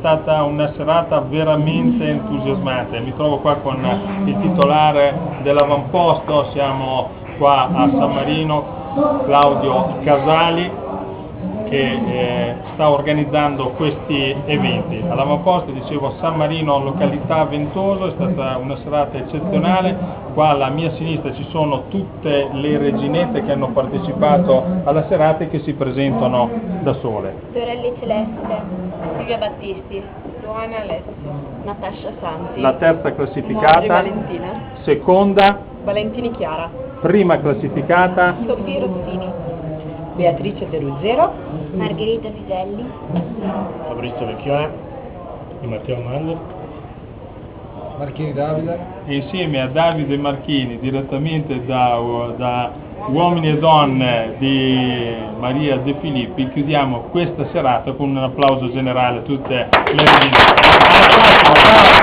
stata una serata veramente entusiasmante. Mi trovo qua con il titolare dell'avamposto, siamo qua a San Marino, Claudio Casali, che sta organizzando questi eventi. All'avamposto, dicevo, San Marino, località Ventoso, è stata una serata eccezionale. Qua alla mia sinistra ci sono tutte le reginette che hanno partecipato alla serata e che si presentano da sole. Dorelli Celeste, Silvia Battisti, Luana Alessio, Natascia Santi, La terza classificata, Valentina, seconda, Valentini Chiara, prima classificata, Sofì Rossini, Beatrice De Ruggero, Margherita Fiselli, Fabrizio Vecchione, di Matteo Mando, Marchini Davide. e insieme a Davide Marchini, direttamente da Uomini e Donne di Maria De Filippi, chiudiamo questa serata con un applauso generale a tutte le regine.